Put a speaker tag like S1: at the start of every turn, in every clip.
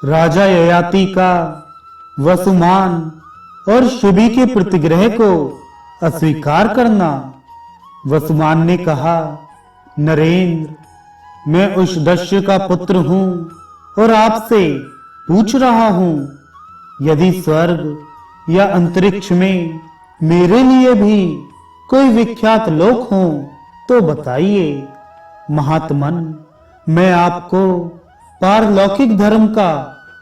S1: राजा ययाति का वसुमान और शिबी के प्रतिग्रह को अस्वीकार करना। वसुमान ने कहा, नरेंद्र, मैं उस दस्य का पुत्र हूं और आपसे पूछ रहा हूं, यदि स्वर्ग या अंतरिक्ष में मेरे लिए भी कोई विख्यात लोक हो तो बताइए। महात्मन, मैं आपको पारलौकिक धर्म का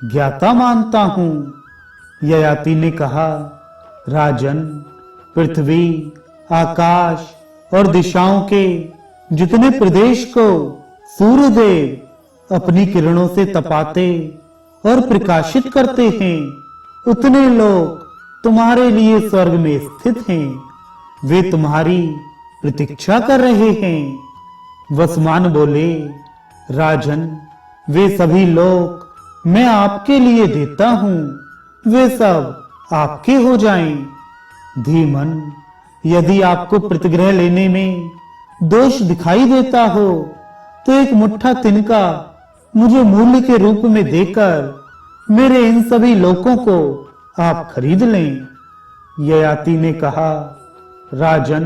S1: ज्ञाता मानता हूं। ययाति ने कहा, राजन, पृथ्वी, आकाश और दिशाओं के जितने प्रदेश को सूर्यदेव अपनी किरणों से तपाते और प्रकाशित करते हैं, उतने लोग तुम्हारे लिए स्वर्ग में स्थित हैं। वे तुम्हारी प्रतीक्षा कर रहे हैं। वसुमान बोले, राजन, वे सभी लोग मैं आपके लिए देता हूं, वे सब आपके हो जाएं। धीमन, यदि आपको प्रतिग्रह लेने में दोष दिखाई देता हो तो एक मुट्ठा तिनका मुझे मूल्य के रूप में देकर मेरे इन सभी लोकों को आप खरीद लें। ययाति ने कहा, राजन,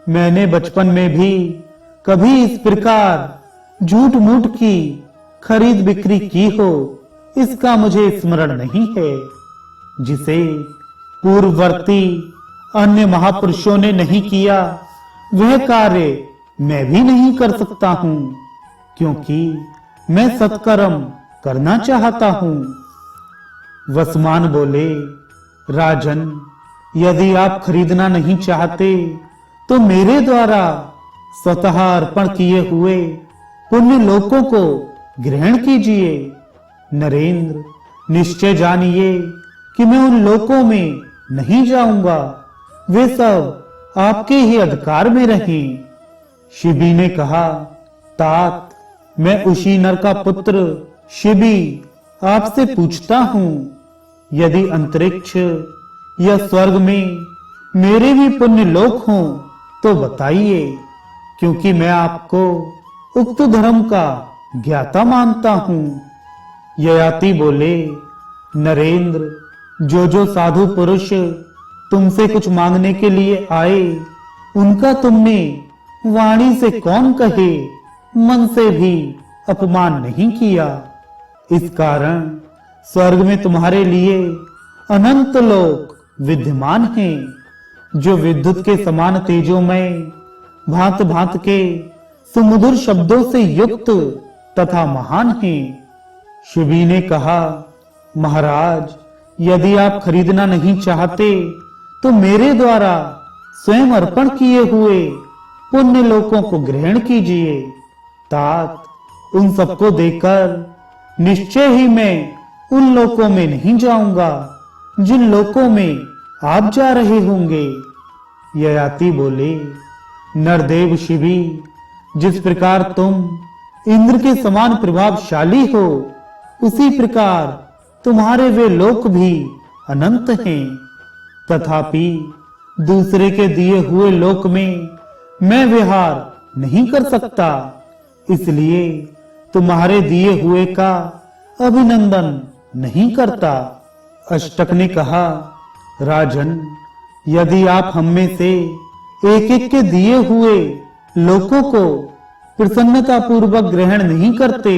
S1: मैंने बचपन में भी कभी इस प्रकार झूठ मूठ की खरीद बिक्री की हो, इसका मुझे स्मरण नहीं है। जिसे पूर्ववर्ती अन्य महापुरुषों ने नहीं किया, वह कार्य मैं भी नहीं कर सकता हूं, क्योंकि मैं सत्कर्म करना चाहता हूं। वसुमान बोले, राजन, यदि आप खरीदना नहीं चाहते तो मेरे द्वारा स्वतः अर्पण किए हुए पुण्य लोकों को ग्रहण कीजिए। नरेंद्र, निश्चय जानिए कि मैं उन लोकों में नहीं जाऊंगा, वे सब आपके ही अधिकार में रहें। शिबी ने कहा, तात, मैं उसी नर का पुत्र शिबी आपसे पूछता हूं, यदि अंतरिक्ष या स्वर्ग में मेरे भी पुण्य लोक हों तो बताइए, क्योंकि मैं आपको उक्त धर्म का ज्ञाता मानता हूं। ययाति बोले, नरेंद्र, जो साधु पुरुष तुमसे कुछ मांगने के लिए आए, उनका तुमने वाणी से कौन कहे मन से भी अपमान नहीं किया। इस कारण स्वर्ग में तुम्हारे लिए अनंत लोक विद्यमान हैं, जो विद्युत के समान तेजोमय, भांत भांत के सुमधुर शब्दों से युक्त तथा महान हैं। शिबी ने कहा, महाराज, यदि आप खरीदना नहीं चाहते तो मेरे द्वारा स्वयं अर्पण किए हुए पुण्य लोकों को ग्रहण कीजिए। तात, उन सबको देकर निश्चय ही मैं उन लोकों में नहीं जाऊंगा जिन लोकों में आप जा रहे होंगे। ययाति बोले, नरदेव शिबी, जिस प्रकार तुम इंद्र के समान प्रभावशाली हो, उसी प्रकार तुम्हारे वे लोक भी अनंत हैं। तथापि दूसरे के दिए हुए लोक में मैं विहार नहीं कर सकता, इसलिए तुम्हारे दिए हुए का अभिनंदन नहीं करता। अष्टक ने कहा, राजन, यदि आप हम में से एक एक के दिए हुए लोकों को प्रसन्नता पूर्वक ग्रहण नहीं करते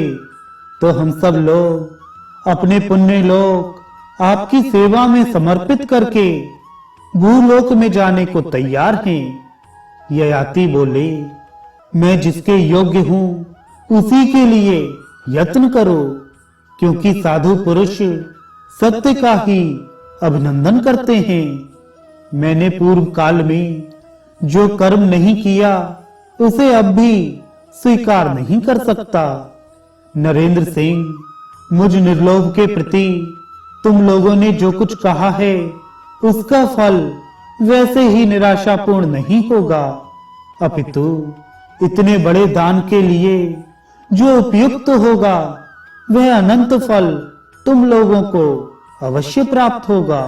S1: तो हम सब लोग अपने पुण्य लोक आपकी सेवा में समर्पित करके भूलोक में जाने को तैयार हैं। ययाति बोले, मैं जिसके योग्य हूं उसी के लिए यत्न करो, क्योंकि साधु पुरुष सत्य का ही अभिनंदन करते हैं। मैंने पूर्व काल में जो कर्म नहीं किया उसे अब भी स्वीकार नहीं कर सकता। नरेंद्र सिंह, मुझ निर्लोभ के प्रति तुम लोगों ने जो कुछ कहा है उसका फल वैसे ही निराशापूर्ण नहीं होगा, अपितु इतने बड़े दान के लिए जो उपयुक्त होगा वह अनंत फल तुम लोगों को अवश्य प्राप्त होगा।